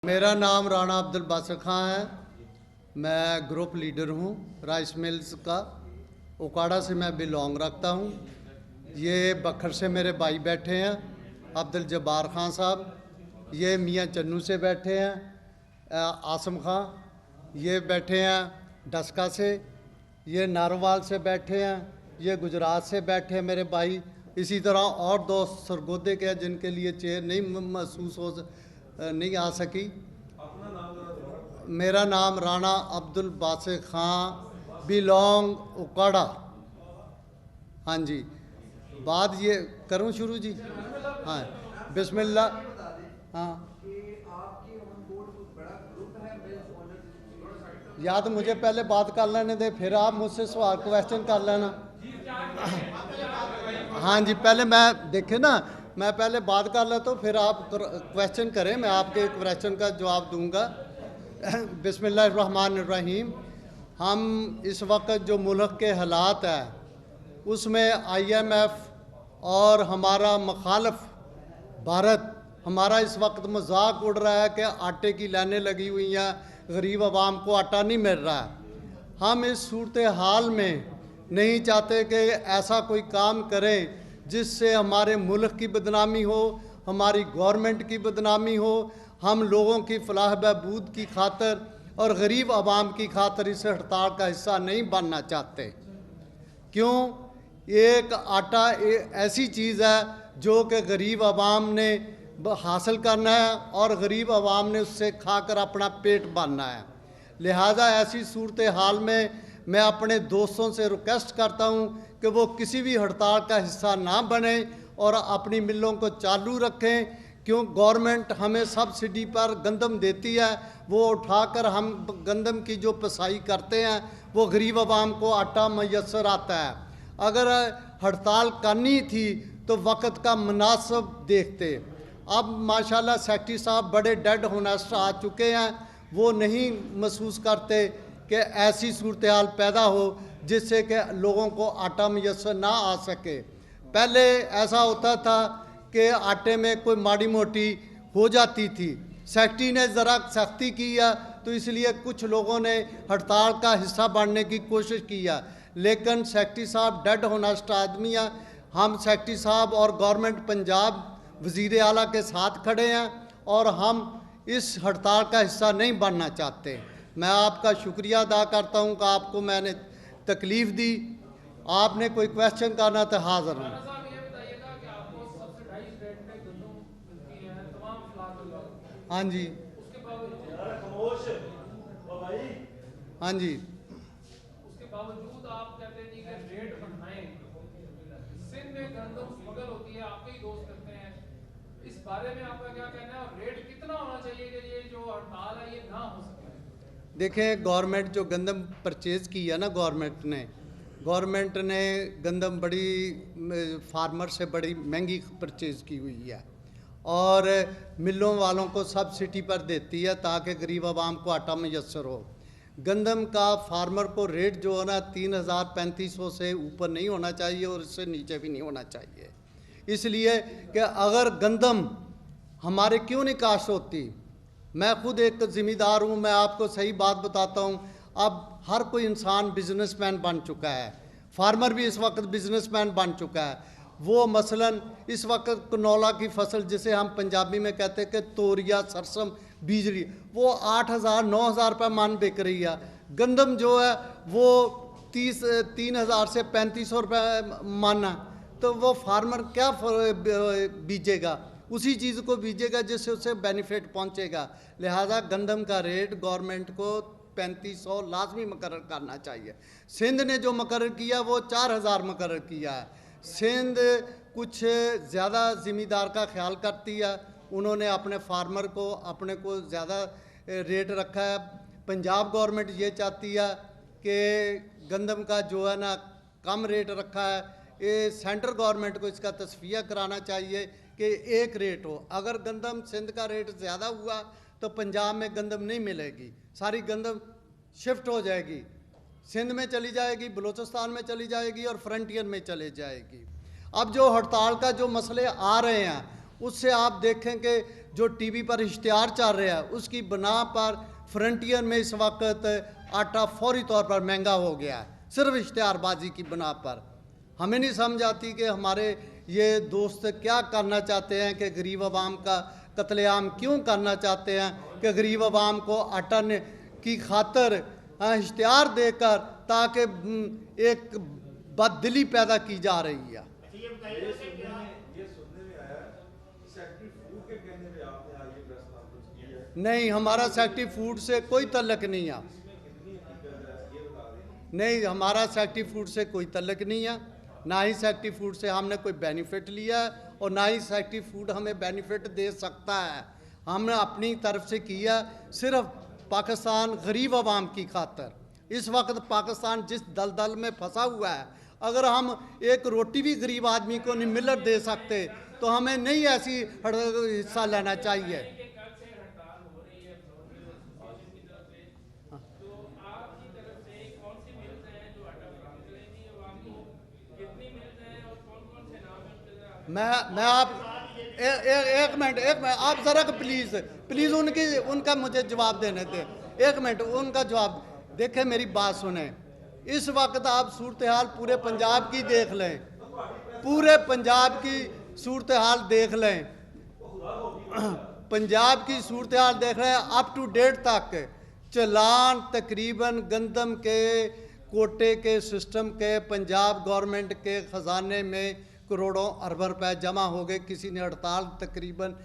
मेरा नाम राणा अब्दुल बासित खां है। मैं ग्रुप लीडर हूँ राइस मिल्स का। ओकाड़ा से मैं बिलोंग रखता हूँ। ये बखर से मेरे भाई बैठे हैं, अब्दुल जब्बार खान साहब। ये मियाँ चन्नू से बैठे हैं, आसम खां। ये बैठे हैं डस्का से। ये नारोवाल से बैठे हैं। ये गुजरात से बैठे हैं मेरे भाई। इसी तरह और दो सरगोदे के हैं जिनके लिए चेयर नहीं आ सकी। मेरा नाम राणा अब्दुल बासित खां, बिलोंग ओकाड़ा। हाँ जी, बात ये करूँ शुरू जी? हाँ, बिस्मिल्लाह। हाँ, या तो मुझे पहले बात कर लेने दे, फिर आप मुझसे सवाल क्वेश्चन कर लेना। हाँ जी, पहले मैं देखे ना, मैं पहले बात कर लेता हूँ, फिर आप क्वेश्चन करें, मैं आपके क्वेश्चन का जवाब दूंगा। बिस्मिल्लाहिर्रहमानिर्रहीम। हम इस वक्त जो मुल्क के हालात है उसमें IMF और हमारा मुखालफ भारत हमारा इस वक्त मजाक उड़ रहा है कि आटे की लाइनें लगी हुई हैं, गरीब आवाम को आटा नहीं मिल रहा है। हम इस सूरत हाल में नहीं चाहते कि ऐसा कोई काम करें जिससे हमारे मुल्क की बदनामी हो, हमारी गवर्नमेंट की बदनामी हो। हम लोगों की फलाह बहबूद की खातर और गरीब आवाम की खातर इस हड़ताल का हिस्सा नहीं बनना चाहते। क्यों? एक आटा ऐसी चीज़ है जो कि गरीब आवाम ने हासिल करना है और गरीब आवाम ने उससे खाकर अपना पेट भरना है। लिहाजा ऐसी सूरत हाल में मैं अपने दोस्तों से रिक्वेस्ट करता हूं कि वो किसी भी हड़ताल का हिस्सा ना बने और अपनी मिलों को चालू रखें। क्यों? गवर्नमेंट हमें सब्सिडी पर गंदम देती है, वो उठाकर हम गंदम की जो पिसाई करते हैं वो गरीब आवाम को आटा मैसर आता है। अगर हड़ताल करनी थी तो वक्त का मुनासिब देखते। अब माशाल्लाह सेक्रेटरी साहब बड़े डेड होनेस्ट आ चुके हैं, वो नहीं महसूस करते कि ऐसी सूरत हाल पैदा हो जिससे कि लोगों को आटा मैसर ना आ सके। पहले ऐसा होता था कि आटे में कोई माड़ी मोटी हो जाती थी, सेक्रेटरी ने ज़रा सख्ती की है तो इसलिए कुछ लोगों ने हड़ताल का हिस्सा बनने की कोशिश की है, लेकिन सेक्रेटरी साहब डेड होनेस्ट आदमी है। हम सेक्रेटरी साहब और गवर्नमेंट पंजाब वज़ीर आला के साथ खड़े हैं और हम इस हड़ताल का हिस्सा नहीं बनना चाहते। मैं आपका शुक्रिया अदा करता हूं कि आपको मैंने तकलीफ़ दी। आपने कोई क्वेश्चन करना तो हाज़िर हूँ। हाँ जी, हाँ जी, उसके बावजूद आप कहते हैं कि रेट बढ़ाएं। सिंध में गंदम स्मगल होती है, आपके ही दोस्त करते हैं। इस बारे में आपका क्या कहना है और रेट कितना होना चाहिए कि ये जो हड़ताल है ये ना हो सके? देखें, गवर्नमेंट जो गंदम परचेज़ की है ना, गवर्नमेंट ने गंदम बड़ी फार्मर से बड़ी महंगी परचेज़ की हुई है और मिलों वालों को सब्सिडी पर देती है ताकि गरीब आवाम को आटा मैसर हो। गंदम का फार्मर को रेट जो है ना 3000-3500 से ऊपर नहीं होना चाहिए और इससे नीचे भी नहीं होना चाहिए। इसलिए कि अगर गंदम हमारे क्यों नहीं काश्त होती। मैं खुद एक ज़िम्मेदार हूँ, मैं आपको सही बात बताता हूँ। अब हर कोई इंसान बिजनेसमैन बन चुका है, फार्मर भी इस वक्त बिजनेसमैन बन चुका है। वो मसलन इस वक्त कनौला की फसल जिसे हम पंजाबी में कहते हैं कि तोरिया सरसम बीज रही, वो 8000-9000 रुपये मन बिक रही है। गंदम जो है वो 3000 से 3500 रुपये मन है। तो वो फार्मर क्या बीजेगा? उसी चीज़ को बीजेगा जिससे उसे बेनिफिट पहुंचेगा। लिहाजा गंदम का रेट गवर्नमेंट को 3500 लाजमी मुकर्रर करना चाहिए। सिंध ने जो मुकर्रर किया वो 4000 मुकर्रर किया है। सिंध कुछ ज़्यादा ज़िम्मेदार का ख्याल करती है, उन्होंने अपने फार्मर को अपने को ज़्यादा रेट रखा है। पंजाब गवर्नमेंट ये चाहती है कि गंदम का जो है ना कम रेट रखा है। ये सेंट्रल गवर्नमेंट को इसका तस्फिया कराना चाहिए कि एक रेट हो। अगर गंदम सिंध का रेट ज़्यादा हुआ तो पंजाब में गंदम नहीं मिलेगी, सारी गंदम शिफ्ट हो जाएगी, सिंध में चली जाएगी, बलूचिस्तान में चली जाएगी और फ्रंटियर में चले जाएगी। अब जो हड़ताल का जो मसले आ रहे हैं उससे आप देखें कि जो टीवी पर इश्तिहार चल रहा है उसकी बना पर फ्रंटियर में इस वक्त आटा फौरी तौर पर महंगा हो गया है, सिर्फ इश्तिहारबाजी की बना पर। हमें नहीं समझ आती कि हमारे ये दोस्त क्या करना चाहते हैं, कि गरीब आवाम का कत्लेआम क्यों करना चाहते हैं, कि गरीब आवाम को आटा की खातर इश्तिहार देकर ताकि एक बददिली पैदा की जा रही है। नहीं, हमारा सेक्रेटरी फूड से कोई तल्लक नहीं है। नहीं, हमारा सेक्रेटरी फूड से कोई तल्लक नहीं है, ना ही सेक्रेटरी फूड से हमने कोई बेनिफिट लिया है और ना ही सेक्रेटरी फूड हमें बेनिफिट दे सकता है। हमने अपनी तरफ से किया सिर्फ पाकिस्तान गरीब आवाम की खातर। इस वक्त पाकिस्तान जिस दलदल में फंसा हुआ है, अगर हम एक रोटी भी गरीब आदमी को नहीं मिलत दे सकते तो हमें नहीं ऐसी हिस्सा लेना चाहिए। मैं आप एक मिनट आप ज़रा प्लीज़ उनका मुझे जवाब देने दें। एक मिनट उनका जवाब देखें, मेरी बात सुने। इस वक्त आप सूरत हाल पूरे पंजाब की देख लें, पूरे पंजाब की सूरत हाल देख लें, पंजाब की सूरत हाल देख रहे हैं। अप टू डेट तक चलान तकरीबन गंदम के कोटे के सिस्टम के पंजाब गवर्नमेंट के ख़जाने में करोड़ों अरबों रुपए जमा हो गए। किसी ने हड़ताल तकरीबन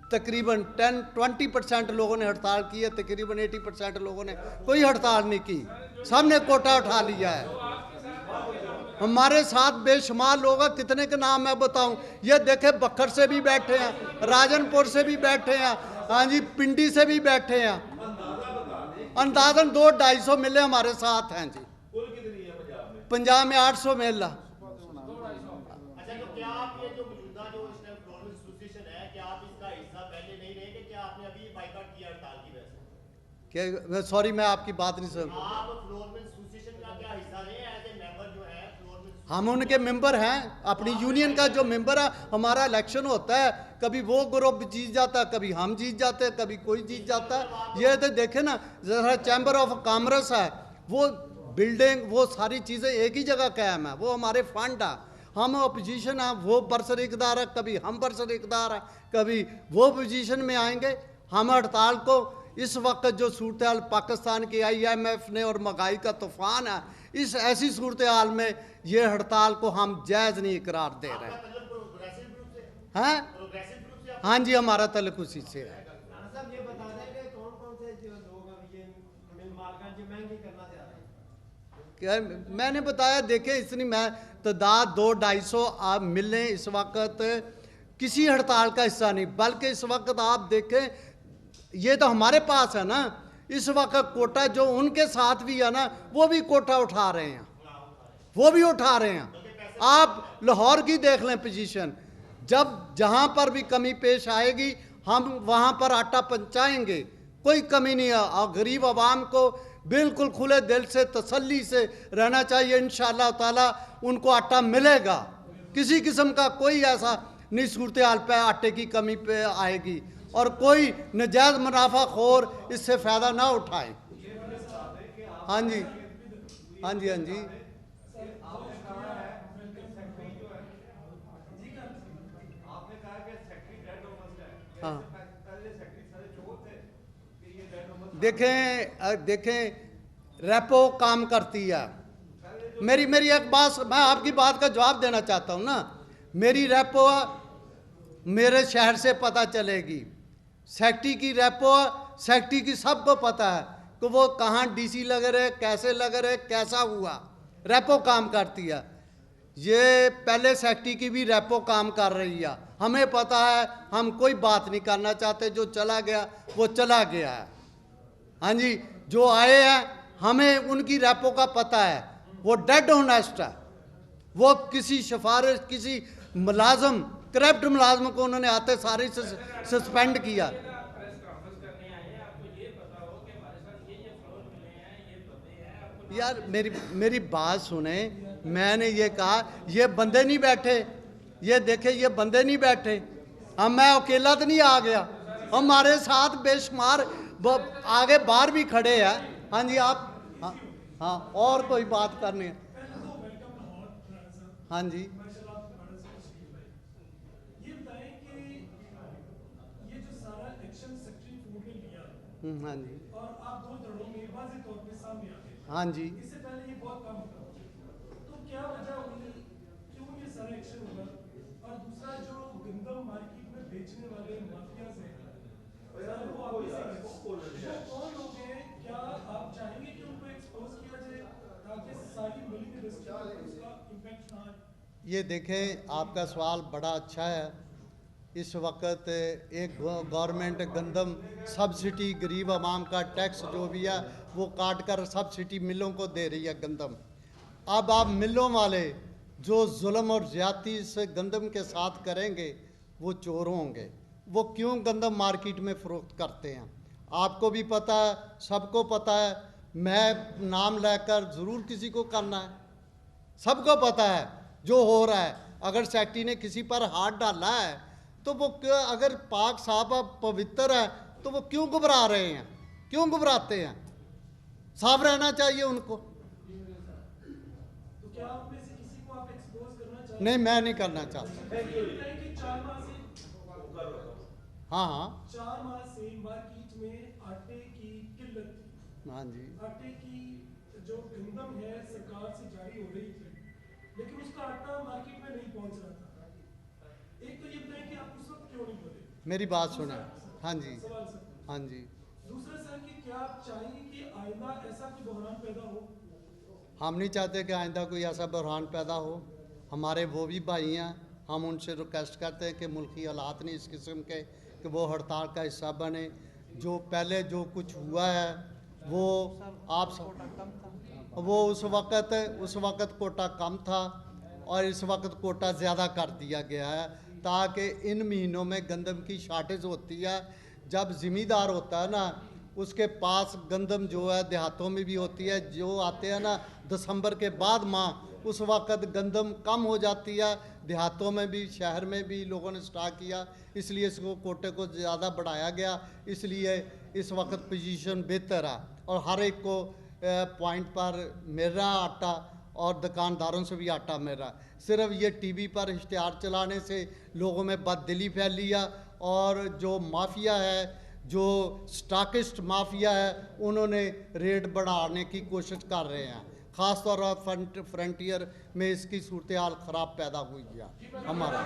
10-20% लोगों ने हड़ताल की है, तकरीबन 80% लोगों ने कोई हड़ताल नहीं की, सब ने कोटा उठा लिया है। हमारे साथ बेशुमार लोग हैं, कितने के नाम मैं बताऊं। ये देखे बखर से भी बैठे हैं, राजनपुर से भी बैठे हैं, हाँ जी पिंडी से भी बैठे हैं। अंदाजन 200-250 मिले हमारे साथ हैं जी। पंजाब में 800 मिल। सॉरी मैं आपकी बात नहीं समझ। हम उनके मेंबर हैं, अपनी यूनियन का जो मेंबर है। हमारा इलेक्शन होता है, कभी वो ग्रुप जीत जाता है, कभी हम जीत जाते हैं, कभी कोई जीत जाता है। ये तो देखे ना, जरा चैम्बर ऑफ कॉमर्स है, वो बिल्डिंग वो सारी चीज़ें एक ही जगह कायम है, वो हमारे फंड है। हम अपोजिशन है, वो बरसर इक़्तिदार है, कभी हम बरसर इक़्तिदार है, कभी वो पोजीशन में आएंगे। हम हड़ताल को इस वक्त जो सूरत हाल पाकिस्तान की IMF ने और महंगाई का तूफान है, इस ऐसी सूरत हाल में ये हड़ताल को हम जायज़ नहीं करार दे रहे हैं। हाँ जी, हमारा तल्लुक उसी से है। मैंने बताया, देखे इतनी मैं तादाद 200-250 मिलें इस वक्त किसी हड़ताल का हिस्सा नहीं, बल्कि इस वक्त आप देखें ये तो हमारे पास है ना। इस वक्त कोटा जो उनके साथ भी है ना, वो भी कोटा उठा रहे हैं, वो भी उठा रहे हैं। आप लाहौर की देख लें पोजीशन, जब जहां पर भी कमी पेश आएगी हम वहां पर आटा पहुंचाएंगे, कोई कमी नहीं है। और गरीब आवाम को बिल्कुल खुले दिल से तसल्ली से रहना चाहिए। इंशाअल्लाह ताला उनको आटा मिलेगा, किसी किस्म का कोई ऐसा नहीं सूरत हाल पे आटे की कमी पे आएगी और कोई नजायज़ मुनाफाखोर इससे फ़ायदा ना उठाए। हाँ जी, हाँ जी, हाँ जी। हाँ, देखें रेपो काम करती है। मेरी एक बात, मैं आपकी बात का जवाब देना चाहता हूँ ना। मेरी रेपो मेरे शहर से पता चलेगी, सेक्रेटरी की रेपो सेक्रेटरी की सबको पता है कि वो कहाँ DC लग रहे, कैसे लग रहे, कैसा हुआ। रेपो काम करती है। ये पहले सेक्रेटरी की भी रेपो काम कर रही है, हमें पता है। हम कोई बात नहीं करना चाहते, जो चला गया वो चला गया है। हाँ जी, जो आए हैं हमें उनकी रेपो का पता है, वो डेड ऑनेस्ट है। वो किसी सिफारिश किसी मुलाजम करप्ट मुलाजम को उन्होंने आते सारे सस्पेंड किया। यार मेरी बात सुने, मैंने ये कहा ये बंदे नहीं बैठे, ये देखे ये बंदे नहीं बैठे। हम मैं अकेला तो नहीं आ गया, हमारे साथ बेशुमार आगे बाहर भी खड़े हैं। हाँ जी, आप हाँ, हाँ और कोई बात करनी है? हाँ जी, हाँ जी, और आप दो धड़ों में वाज़ेह तौर पे सामने आ गए। हाँ जी। इससे पहले ये बहुत कम था। तो क्या वजह हुई, क्यों ये सारा एक्शन हुआ? और दूसरा, जो गंदम मार्केट में बेचने वाले माफियाज हैं, वो आप ही से वो कौन लोग हैं? क्या आप चाहेंगे कि उनको एक्सपोज किया जाए ताकि सारी मिल्क इंडस्ट्री पर उसका इम्पैक्ट ना आए? ये देखें, आपका सवाल बड़ा अच्छा है। इस वक्त एक गवर्नमेंट गंदम सब्सिडी गरीब आवाम का टैक्स जो भी है वो काट कर सब्सिडी मिलों को दे रही है गंदम। अब आप मिलों वाले जो जुल्म और ज़्यादती से गंदम के साथ करेंगे वो चोर होंगे। वो क्यों गंदम मार्केट में फ़रोख्त करते हैं आपको भी पता है, सबको पता है। मैं नाम लेकर ज़रूर किसी को करना है, सबको पता है जो हो रहा है। अगर सेक्रेटरी ने किसी पर हाथ डाला है तो वो अगर पाक साहब पवित्र है तो वो क्यों घबरा रहे हैं, क्यों घबराते हैं? साफ रहना चाहिए उनको। तो क्या आप में से किसी को आप एक्सपोज करना चाहते हैं? नहीं, मैं नहीं करना चाहता। कि 4 माह से हाँ हाँ 4 माह से मार्केट में आटे की किल्लत थी। हाँ जी, आटे की जो गंदम है सरकार से जारी हो रही थी, लेकिन उसका आटा मार्केट में नहीं पहुंच रहा था। एक तो ये बताएं कि आप उस वक्त क्यों नहीं बोले? मेरी बात सुने। हाँ जी, सवाल सर। हाँ जी। दूसरा सर, कि क्या आप चाहेंगे कि आइंदा ऐसा कोई बहरान पैदा हो? हम नहीं चाहते कि आइंदा कोई ऐसा बहरान पैदा हो। हमारे वो भी भाई हैं, हम उनसे रिक्वेस्ट करते हैं कि मुल्की हालात नहीं इस किस्म के कि वो हड़ताल का हिस्सा बने। जो पहले जो कुछ हुआ है वो आप वो उस वक़्त कोटा कम था और इस वक्त कोटा ज़्यादा कर दिया गया है ताकि इन महीनों में गंदम की शार्टेज होती है। जब ज़मींदार होता है ना उसके पास गंदम जो है देहातों में भी होती है, जो आते हैं ना दिसंबर के बाद माह उस वक़्त गंदम कम हो जाती है। देहातों में भी शहर में भी लोगों ने स्टॉक किया, इसलिए इसको कोटे को ज़्यादा बढ़ाया गया। इसलिए इस वक्त पोजीशन बेहतर है और हर एक को पॉइंट पर मिल रहा आटा और दुकानदारों से भी आटा मिल रहा है। सिर्फ ये टीवी पर इश्तिहार चलाने से लोगों में बददिली फैली है और जो माफिया है, जो स्टॉकिस्ट माफिया है, उन्होंने रेट बढ़ाने की कोशिश कर रहे हैं। ख़ास तौर पर फ्रंटियर में इसकी सूरत हाल ख़राब पैदा हुई है हमारा।